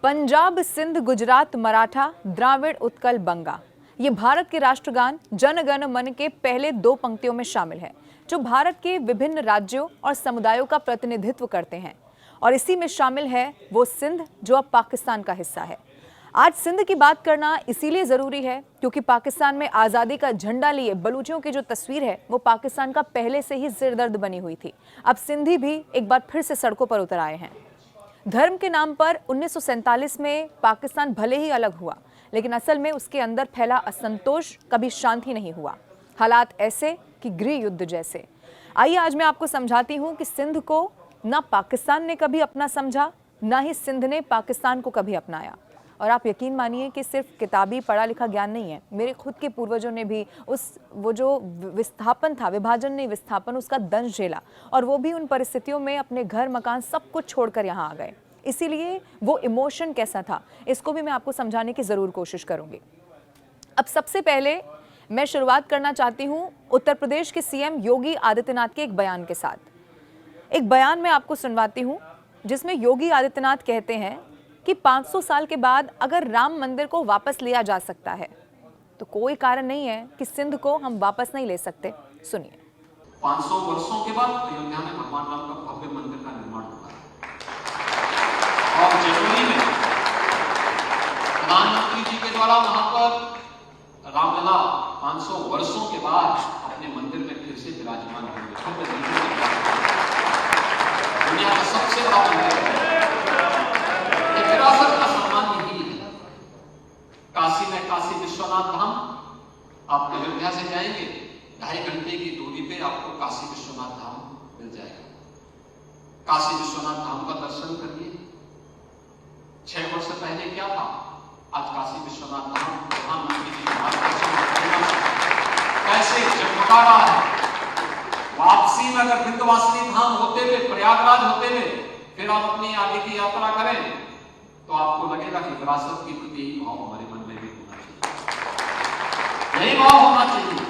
पंजाब, सिंध, गुजरात, मराठा, द्राविड़, उत्कल, बंगा, ये भारत के राष्ट्रगान जन गण मन के पहले दो पंक्तियों में शामिल है, जो भारत के विभिन्न राज्यों और समुदायों का प्रतिनिधित्व करते हैं। और इसी में शामिल है वो सिंध, जो अब पाकिस्तान का हिस्सा है। आज सिंध की बात करना इसीलिए जरूरी है क्योंकि पाकिस्तान में आज़ादी का झंडा लिए बलूचियों की जो तस्वीर है वो पाकिस्तान का पहले से ही सिरदर्द बनी हुई थी। अब सिंधी भी एक बार फिर से सड़कों पर उतर आए हैं। धर्म के नाम पर 1947 में पाकिस्तान भले ही अलग हुआ, लेकिन असल में उसके अंदर फैला असंतोष कभी शांत ही नहीं हुआ। हालात ऐसे कि गृह युद्ध जैसे। आइए आज मैं आपको समझाती हूँ कि सिंध को ना पाकिस्तान ने कभी अपना समझा, ना ही सिंध ने पाकिस्तान को कभी अपनाया। और आप यकीन मानिए कि सिर्फ किताबी पढ़ा लिखा ज्ञान नहीं है, मेरे खुद के पूर्वजों ने भी वो जो विस्थापन था, विभाजन नहीं विस्थापन, उसका दंश झेला, और वो भी उन परिस्थितियों में अपने घर मकान सब कुछ छोड़कर यहाँ आ गए। इसीलिए वो इमोशन कैसा था, इसको भी मैं आपको समझाने की ज़रूर कोशिश करूँगी। अब सबसे पहले मैं शुरुआत करना चाहती हूँ उत्तर प्रदेश के सीएम योगी आदित्यनाथ के एक बयान के साथ। एक बयान मैं आपको सुनवाती हूँ जिसमें योगी आदित्यनाथ कहते हैं कि 500 साल के बाद अगर राम मंदिर को वापस लिया जा सकता है तो कोई कारण नहीं है कि सिंध को हम वापस नहीं ले सकते। सुनिए। 500 वर्षों के बाद अयोध्या में भगवान राम का भव्य मंदिर का निर्माण हुआ और जनवरी में प्रधानमंत्री जी के द्वारा वहां पर रामलला 500 वर्षों के बाद अपने मंदिर में फिर से विराजमान होंगे। दुनिया का सबसे बड़ा मंदिर है। विरासत का सम्मान यही है। काशी में काशी विश्वनाथ धाम, आप अयोध्या से जाएंगे 2.5 घंटे की दूरी पे आपको काशी विश्वनाथ धाम मिल जाएगा। काशी विश्वनाथ धाम का दर्शन करिए। 6 वर्ष पहले क्या था, आज काशी विश्वनाथ धाम प्रधानमंत्री जी मार्गदर्शन कैसे जगमगा रहा है। वापसी में अगर विंध्यवासिनी धाम होते हुए, प्रयागराज होते हुए फिर आप अपनी आगे की यात्रा करें तो आपको लगेगा कि विरासत के प्रति यही भाव हमारे मन में भी होना चाहिए, यही भाव होना चाहिए।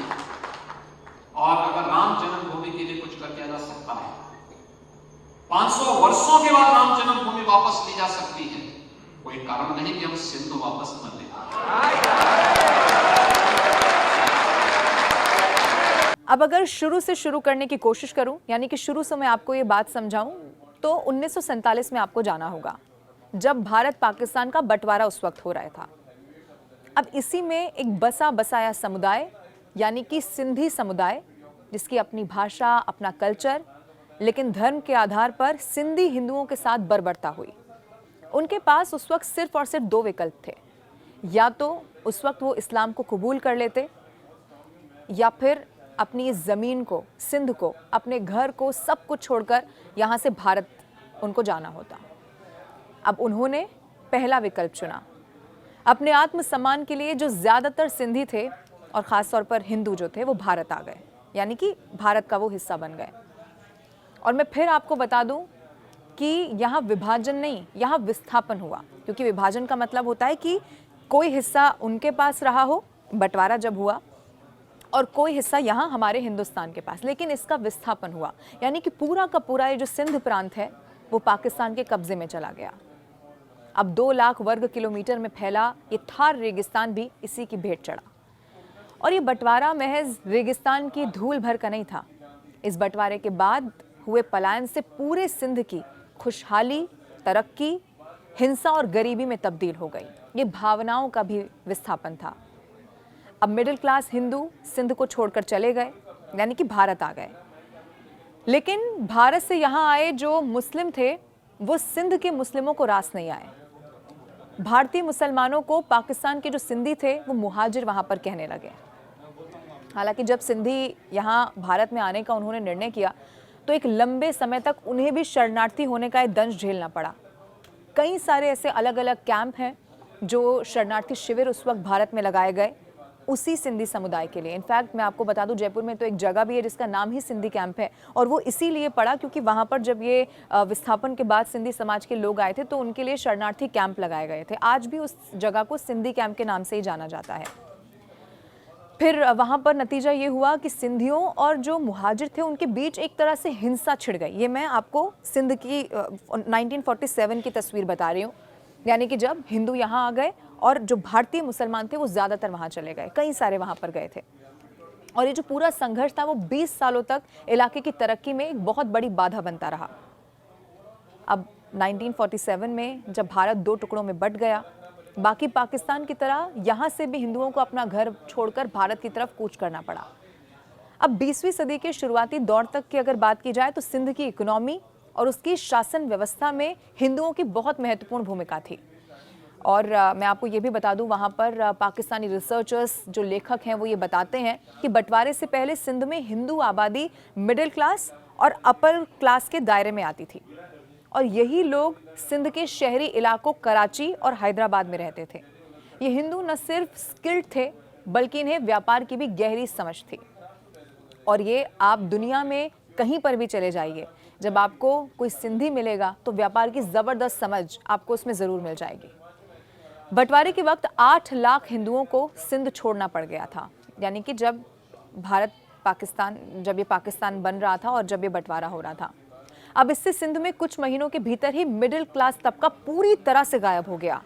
और अगर राम जन्मभूमि के लिए कुछ कर दिया जा सकता है, 500 वर्षों के बाद राम जन्मभूमि वापस ली जा सकती है, कोई कारण नहीं कि हम सिंध वापस न ले। अब अगर शुरू से शुरू करने की कोशिश करूं, यानी कि शुरू से मैं आपको ये बात समझाऊं, तो 1947 में आपको जाना होगा, जब भारत पाकिस्तान का बंटवारा उस वक्त हो रहा था। अब इसी में एक बसा बसाया समुदाय, यानी कि सिंधी समुदाय, जिसकी अपनी भाषा, अपना कल्चर, लेकिन धर्म के आधार पर सिंधी हिंदुओं के साथ बर्बरता हुई। उनके पास उस वक्त सिर्फ और सिर्फ 2 विकल्प थे। या तो उस वक्त वो इस्लाम को कबूल कर लेते, या फिर अपनी इस ज़मीन को, सिंध को, अपने घर को, सब कुछ छोड़कर यहाँ से भारत उनको जाना होता। अब उन्होंने पहला विकल्प चुना। अपने आत्मसम्मान के लिए जो ज़्यादातर सिंधी थे और ख़ास तौर पर हिंदू जो थे वो भारत आ गए, यानी कि भारत का वो हिस्सा बन गए। और मैं फिर आपको बता दूं कि यहाँ विभाजन नहीं, यहाँ विस्थापन हुआ, क्योंकि विभाजन का मतलब होता है कि कोई हिस्सा उनके पास रहा हो, बंटवारा जब हुआ, और कोई हिस्सा यहाँ हमारे हिंदुस्तान के पास। लेकिन इसका विस्थापन हुआ, यानी कि पूरा का पूरा ये जो सिंध प्रांत है वो पाकिस्तान के कब्जे में चला गया। अब 2 लाख वर्ग किलोमीटर में फैला ये थार रेगिस्तान भी इसी की भेंट चढ़ा। और ये बंटवारा महज रेगिस्तान की धूल भर का नहीं था। इस बंटवारे के बाद हुए पलायन से पूरे सिंध की खुशहाली, तरक्की, हिंसा और गरीबी में तब्दील हो गई। ये भावनाओं का भी विस्थापन था। अब मिडिल क्लास हिंदू सिंध को छोड़कर चले गए, यानी कि भारत आ गए। लेकिन भारत से यहाँ आए जो मुस्लिम थे वो सिंध के मुस्लिमों को रास नहीं आए। भारतीय मुसलमानों को पाकिस्तान के जो सिंधी थे वो मुहाजिर वहाँ पर कहने लगे। हालांकि जब सिंधी यहाँ भारत में आने का उन्होंने निर्णय किया तो एक लंबे समय तक उन्हें भी शरणार्थी होने का एक दंश झेलना पड़ा। कई सारे ऐसे अलग अलग कैंप हैं जो शरणार्थी शिविर उस वक्त भारत में लगाए गए उसी सिंधी समुदाय के लिए। इनफैक्ट मैं आपको बता दूं, जयपुर में तो एक जगह भी है जिसका नाम ही सिंधी कैंप है, और वो इसीलिए पड़ा क्योंकि वहाँ पर जब ये विस्थापन के बाद सिंधी समाज के लोग आए थे तो उनके लिए शरणार्थी कैंप लगाए गए थे। आज भी उस जगह को सिंधी कैंप के नाम से ही जाना जाता है। फिर वहाँ पर नतीजा ये हुआ कि सिंधियों और जो मुहाजिर थे उनके बीच एक तरह से हिंसा छिड़ गई। ये मैं आपको सिंध की 1947 की तस्वीर बता रही हूँ। यानी कि जब हिंदू यहाँ आ गए और जो भारतीय मुसलमान थे वो ज़्यादातर वहाँ चले गए, कई सारे वहाँ पर गए थे। और ये जो पूरा संघर्ष था वो 20 सालों तक इलाके की तरक्की में एक बहुत बड़ी बाधा बनता रहा। अब 1947 में जब भारत दो टुकड़ों में बंट गया, बाकी पाकिस्तान की तरह यहाँ से भी हिंदुओं को अपना घर छोड़कर भारत की तरफ कूच करना पड़ा। अब 20वीं सदी के शुरुआती दौर तक की अगर बात की जाए तो सिंध की इकोनॉमी और उसकी शासन व्यवस्था में हिंदुओं की बहुत महत्वपूर्ण भूमिका थी। और मैं आपको ये भी बता दूं, वहाँ पर पाकिस्तानी रिसर्चर्स जो लेखक हैं वो ये बताते हैं कि बंटवारे से पहले सिंध में हिंदू आबादी मिडिल क्लास और अपर क्लास के दायरे में आती थी, और यही लोग सिंध के शहरी इलाकों कराची और हैदराबाद में रहते थे। ये हिंदू न सिर्फ स्किल्ड थे बल्कि इन्हें व्यापार की भी गहरी समझ थी। और ये आप दुनिया में कहीं पर भी चले जाइए, जब आपको कोई सिंधी मिलेगा तो व्यापार की ज़बरदस्त समझ आपको उसमें ज़रूर मिल जाएगी। बंटवारे के वक्त 8 लाख हिंदुओं को सिंध छोड़ना पड़ गया था, यानी कि जब ये पाकिस्तान बन रहा था और जब ये बंटवारा हो रहा था। अब इससे सिंध में कुछ महीनों के भीतर ही मिडिल क्लास तबका पूरी तरह से गायब हो गया।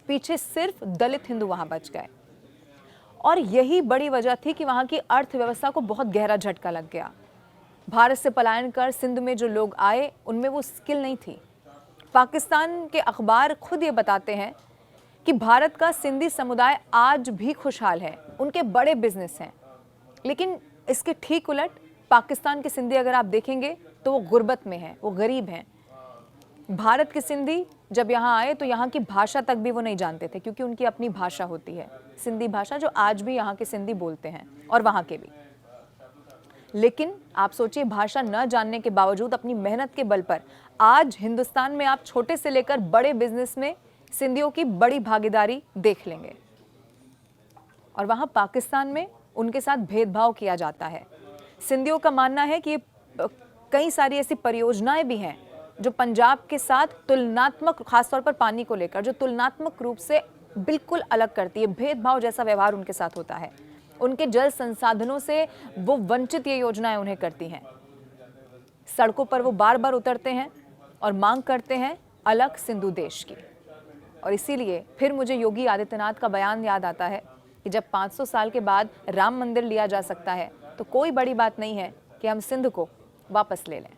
पीछे सिर्फ दलित हिंदू वहां बच गए, और यही बड़ी वजह थी कि वहां की अर्थव्यवस्था को बहुत गहरा झटका लग गया। भारत से पलायन कर सिंध में जो लोग आए उनमें वो स्किल नहीं थी। पाकिस्तान के अखबार खुद ये बताते हैं कि भारत का सिंधी समुदाय आज भी खुशहाल है, उनके बड़े बिजनेस हैं। लेकिन इसके ठीक उलट पाकिस्तान के सिंधी अगर आप देखेंगे तो वो गुर्बत में हैं, वो गरीब हैं। भारत के सिंधी जब यहाँ आए तो यहाँ की भाषा तक भी वो नहीं जानते थे, क्योंकि उनकी अपनी भाषा होती है, सिंधी भाषा, जो आज भी यहाँ के सिंधी बोलते हैं और वहाँ के भी। लेकिन आप सोचिए, भाषा न जानने के बावजूद अपनी मेहनत के बल पर आज हिंदुस्तान में आप छोटे से लेकर बड़े बिजनेस में सिंधियों की बड़ी भागीदारी देख लेंगे। और वहाँ पाकिस्तान में उनके साथ भेदभाव किया जाता है। सिंधियों का मानना है कि कई सारी ऐसी परियोजनाएं भी हैं जो पंजाब के साथ तुलनात्मक, खासतौर पर पानी को लेकर, जो तुलनात्मक रूप से बिल्कुल अलग करती है। भेदभाव जैसा व्यवहार उनके साथ होता है, उनके जल संसाधनों से वो वंचित ये योजनाएं उन्हें करती हैं। सड़कों पर वो बार बार उतरते हैं और मांग करते हैं अलग सिंधु देश की। और इसीलिए फिर मुझे योगी आदित्यनाथ का बयान याद आता है कि जब 500 साल के बाद राम मंदिर लिया जा सकता है तो कोई बड़ी बात नहीं है कि हम सिंध को वापस ले लें।